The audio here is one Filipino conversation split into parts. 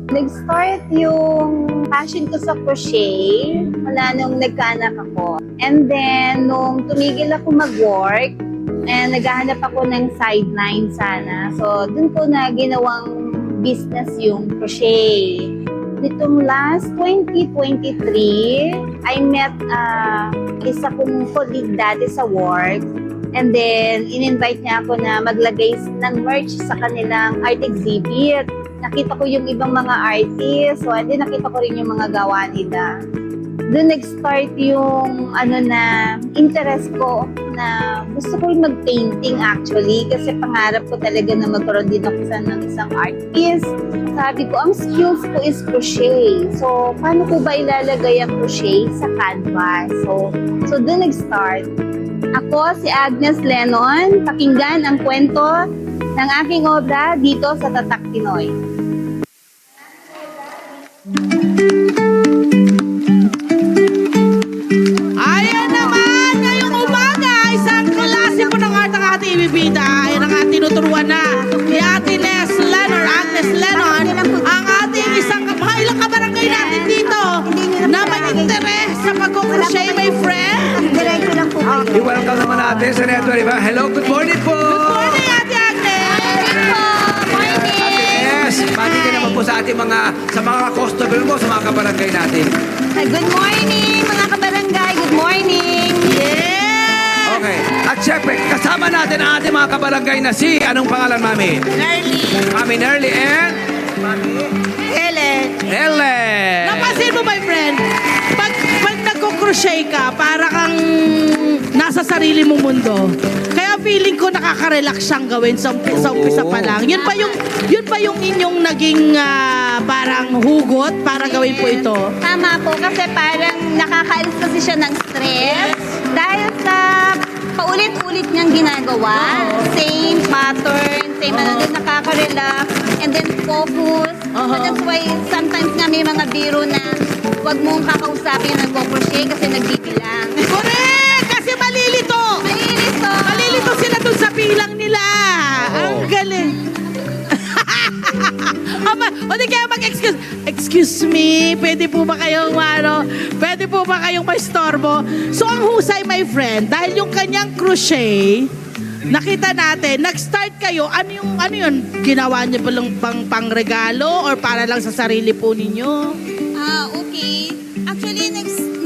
Nag-start yung passion ko sa crochet mula nung nagkaanak ako. And then, nung tumigil ako mag-work, and naghahanap ako ng sideline sana. So, dun ko na ginawang business yung crochet. Nitong last 2023, I met isa kong colleague dati sa work. And then, in-invite niya ako na maglagay ng merch sa kanilang art exhibit. Nakita ko yung ibang mga artists, so and then nakita ko rin yung mga gawa nila. Doon nag-start yung interest ko na gusto ko yung mag-painting actually kasi pangarap ko talaga na magkaroon din ako ng isang art piece. Sabi ko, ang skills ko is crochet. So, paano ko ba ilalagay ang crochet sa canvas? So doon nag-start. Ako si Agnes Lenon, pakinggan ang kwento ng aking obra dito sa Tatak Pinoy. Ayan naman, ngayong umaga, isang klase po ng art ang ating ibibida. Ayan ang ating tinuturuan na ni Ate Agnes Lenon, ang ating mga ilang kabarangay natin dito na may interes sa pag-crochet, my friend. Diretso lang po kayo. I-welcome naman natin sa network, diba? Hello, good morning po! Good morning, Ate Agnes! Yes, pati ka naman po sa ating mga customer mo, sa mga kabarangay natin. Good morning mga kabarangay, good morning! Yes! Okay, at syempre, kasama natin ang ating mga kabarangay na si, anong pangalan, Mami? Nerly! Mami Nerly and... Helen! Ellen! Napansin mo, my friend, pag nagko-crochet ka, para kang nasa sarili mong mundo. Kaya feeling ko nakaka-relax siyang gawin sa umpisa pa lang. Yun pa yung inyong naging parang hugot para gawin po ito. Tama po, kasi parang nakakaalis kasi siya ng stress dahil sa paulit-ulit niyang ginagawa. Same pattern, same nakaka-relax, and then focus. So that's why sometimes nga may mga biro na huwag mong kakausapin yung nagko-crochet kasi nagbibilang. Correct! Kasi malilito! Malilito! Malilito sila dun sa bilang nila. Ang galing. O di kaya mag-excuse. Excuse me, pwede po ba kayong maistorbo? So ang husay, my friend, dahil yung kanyang crochet, nakita natin, nag-start kayo, ano yun? Ginawa niyo ba lang pang regalo or para lang sa sarili po ninyo? Okay. Actually,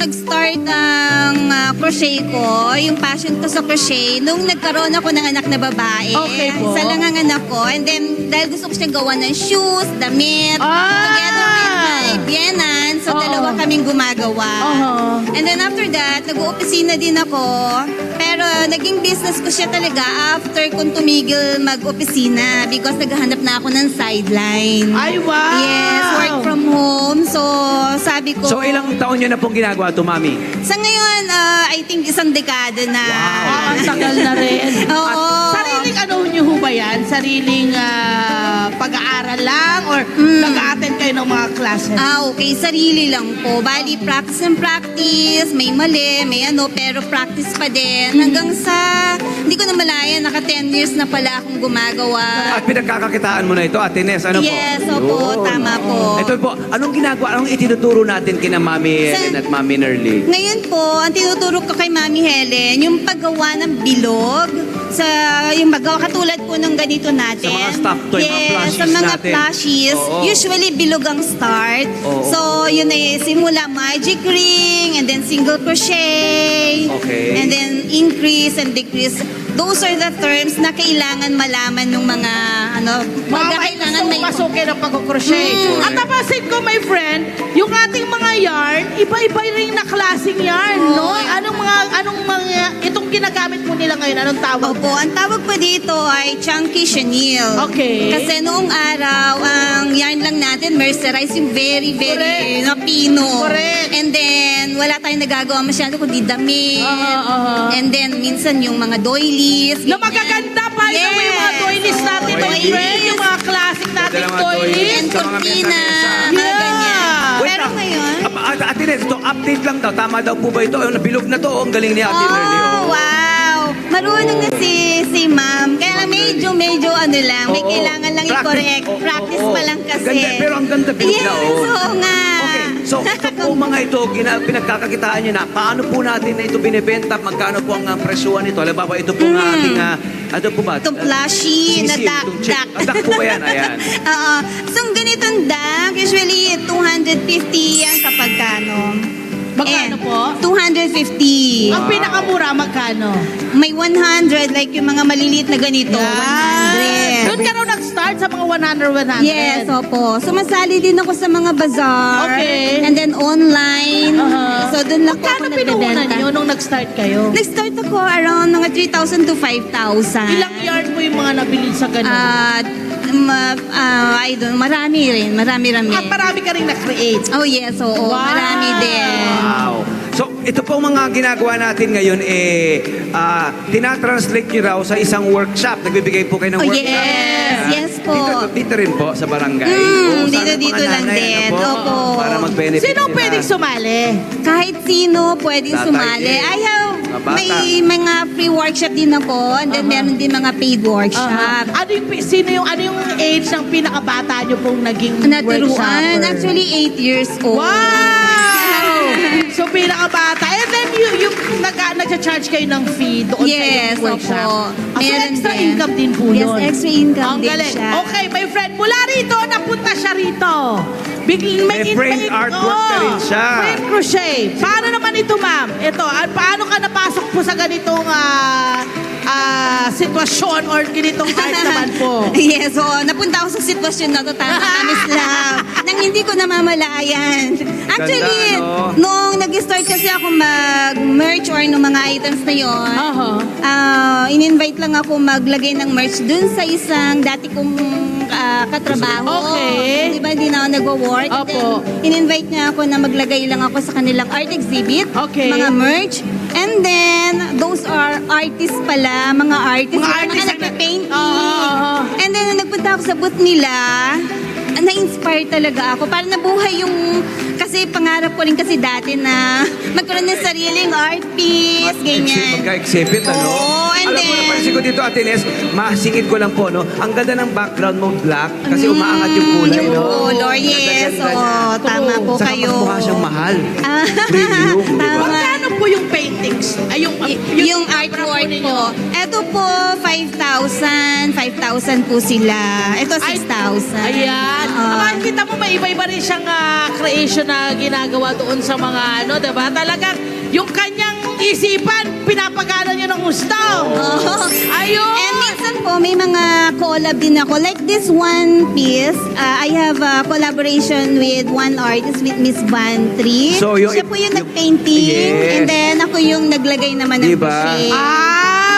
nag-start ang crochet ko, yung passion ko sa crochet, nung nagkaroon ako ng anak na babae. Okay po. Isa lang ang anak ko. And then, dahil gusto ko siyang gawa ng shoes, damit, together with my biyenan, so dalawa kaming gumagawa. And then after that, nag-uopisina din ako. Pero naging business ko siya talaga after kong tumigil mag-opisina because naghahanap na ako ng sideline. Ay, wow! Yes, work from home. So, sabi ko... So, ilang taon niyo na pong ginagawa ito, Mami? Sa ngayon, I think isang dekada na. Ang tagal na rin. Oo. Sariling ano nyo ho ba yan? Sariling pag-aaral lang or nag-a-attend kayo ng mga classes? Okay. Sarili lang po. Bali, practice and practice. May mali, may pero practice pa din. Hanggang sa, hindi ko na malaya, naka 10 years na pala akong gumagawa. At pinagkakakitaan mo na ito, Ate Nes, ano po? Yes, opo, tama po. Ito po, anong ginagawa, anong itinuturo natin kina Mami Helen at Mami Nerly? Ngayon po, ang tinuturo ko kay Mami Helen, yung paggawa ng bilog, yung magawa katulad po ng ganito natin. Sa mga stuff toy, mga plushies sa mga natin. plushies. Oo. Usually, bilog ang start. Oo. So, yun ay simula magic ring, and then single crochet, Okay. and then increase and decrease. Those are the terms na kailangan malaman ng mga, kailangan may... Pasukin ang pag-crochet. At napansin ko, my friend, yung ating mga yarn, iba-iba rin na klaseng yarn, no? Anong mga, itong ginagamit mo nila ngayon, anong tawag? Opo, ang tawag po dito ay chunky chenille. Okay. Kasi noong araw, ang yarn lang natin, mercerized yung very, very pino. Correct. And then, wala tayong nagagawa masyado kundi damit. And then, minsan yung mga doilies. Na magaganda pa yung mga doilies natin, my friend. Yung mga classic natin Mga doilies. And Sa mga cortina. mesa-mesa. Mga ganyan. Wait Pero lang. ngayon, Ate Nes, ito update lang daw. Tama daw po ba ito? Bilog na to. Ang galing ni Ate Nerly. wow! Marunong na si ma'am. Kaya lang medyo ano lang, may Oo. kailangan lang i-correct. Oo, Practice oo. pa lang kasi. Ganda, pero ang ganda build Yes, na, oh. oo nga. Okay, so ito po mga ito, pinagkakakitaan nyo na, paano po natin na ito binibenta, magkano po ang presyuhan nito? Halimbawa, ito po ang ating, ano po ba? Itong plushie na Sisi, duck. itong chick. Ang duck po ba yan? Ayan. Oo. So, ganitong duck, usually 250 yan kapag kano. Magkano po? 250. Ang pinakamura, magkano? May 100, like yung mga maliliit na ganito. Doon 100. ka raw nag-start sa mga 100. Yes, opo. Sumasali din ako sa mga bazaar. Okay. And then online. Aha. So, doon lang po ako Magkano pinuhunan nagbebenta. nyo nung nag-start kayo? Nag-start ako around mga 3,000 to 5,000. Ilang yarn po yung mga nabili sa ganun? I don't, marami rin. Marami-rami. At marami ka rin na-create. Oh yes, oo. Wow. Marami din. Wow. So, ito po mga ginagawa natin ngayon, tinatranslate nyo raw sa isang workshop. Nagbibigay po kayo ng Oh, workshop. yes. Yes po. Dito rin po sa barangay. Mm, O, sana dito mga lang nanay, din. ano po, Opo. Para mag-benefit Sino sila. pwedeng sumali? Kahit sino pwedeng Tatay sumali. din. I have, Mga bata. may mga free workshop din ako. And then meron din mga paid workshop. Ano yung age ng pinakabata nyo pong naging Naturuan. workshopper? Actually, 8 years old. Wow! So, pinakabata. And then, yung nag-charge kayo ng fee doon Yes, sa inyong workshop. opo. So, Meron extra din. income din po Yes, yun. extra income Ang din galing. siya. Okay, my friend, mula rito, napunta siya rito. May framed artwork na rin siya. Frame crochet. Paano naman ito, ma'am? Ito, paano ka napasok po sa ganitong sitwasyon or ganitong art naman po? Yes, oo. Napunta ako sa sitwasyon na to, tama ka, Miss Love, nang hindi ko namamalayan. Actually, Ganda, no? nung nag-start kasi ako mag-merch or ng mga items na yon, in-invite lang ako maglagay ng merch dun sa isang dati kong katrabaho. Okay. Di ba, hindi na ako nagwo-work. And Opo. then, in-invite niya ako na maglagay lang ako sa kanilang art exhibit, Okay. mga merch. And then, those are artists pala, mga artists. Mga Mga artists ang nagpe-painting. Oo. And then, nung nagpunta ako sa booth nila, na-inspire talaga ako. Parang nabuhay yung, kasi pangarap ko rin kasi dati na magkaroon ng sariling art piece, ganyan. Magka-exhibit, ano? Oo, and Alam mo, then- napansin ko dito, Ate Nes, masingit ko lang po, no? Ang ganda ng background mo, black, kasi umaangat yung kulay, Yung no? color, yes. Ganda-ganda niya. Oo, tama po Saka kayo. mas mukha siyang mahal. Ah, Premium, di ba? tama. Magkano po yung paintings? Ay, Yung artwork po. Ito po, 5,000 po sila. Ito, 6,000. Ayan. Ah. Kita mo, may iba-iba rin siyang creation na ginagawa doon sa mga ano, diba? Talagang yung kanyang isipan, pinapagana niya ng gusto. Oo. Ayun. And minsan po, may mga collab din ako. Like this one piece, I have a collaboration with one artist, with Miss Van Tri. So, yung- Siya po yung nag-painting. Yes. And then, ako yung naglagay naman ng Diba? crochet.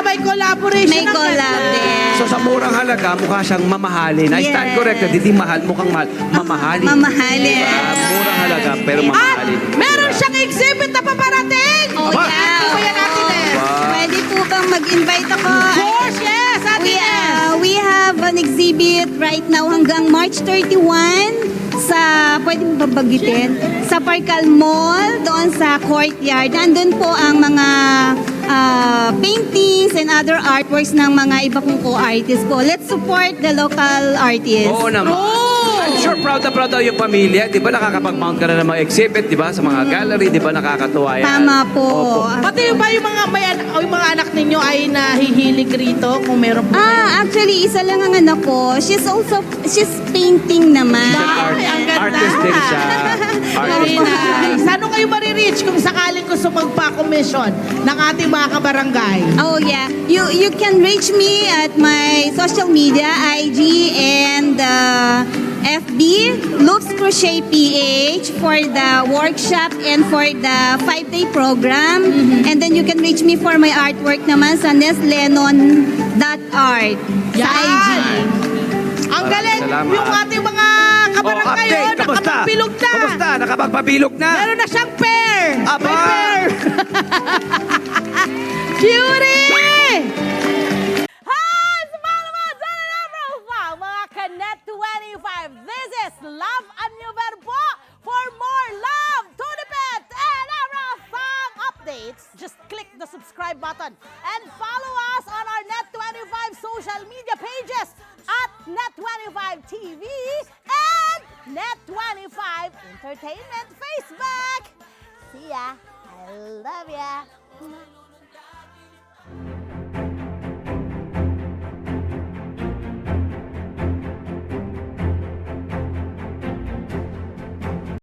May collaboration. May ang collab ganda. din. So sa murang halaga, mukha siyang mamahalin. I stand Yes. corrected, hindi mahal, mukhang mahal. Mamahalin. Mamahalin. Diba? Murang halaga, pero At mamahalin. meron siyang exhibit na paparating. Oh, Ba? yeah. Ano ba yan natin eh? Wow. Pwede po bang mag-invite ako? Of course, yes, Ate Nes. We have an exhibit right now hanggang March 31 sa, pwede mo ba bagitin? Sa Parkal Mall, doon sa courtyard. Nandun po ang mga paintings and other artworks ng mga iba kong co-artists po. Let's support the local artists. Oo naman. I'm sure proud na yung pamilya. Di ba nakakapag-mount ka na ng mga exhibit, di ba? Sa mga gallery, di ba nakakatuwa yan? Tama po. Opo. Pati ba yung mga anak ninyo ay nahihilig rito kung meron po? Actually, isa lang ang anak ko. She's painting naman. Ay, ang ganda. Artist din siya. Very Artist din siya. nice. Saan kayo marireach kung sakaling gusto magpa-commission ng ating mga kabarangay? Oh yeah, you can reach me at my social media, IG and FB, Loops Crochet PH for the workshop and for the 5-day program. And then you can reach me for my artwork naman sa neslenon.art sa Yan. IG. Ang galing. Salamat. Yung ating mga kabarangay, update, kamusta? nakapagbilog na. Kamusta? Nakapagpabilog na? Meron na siyang pair. Aba! May pair. Cutie! Hi! Sa mga naman dyan na profile, mga Connect 25. This is Love and New Verbo. For more love, to the pet, and our song updates, just click the subscribe button and follow us on our Net25 social media pages at Net25 TV and Net25 Entertainment Facebook. See ya. I love ya.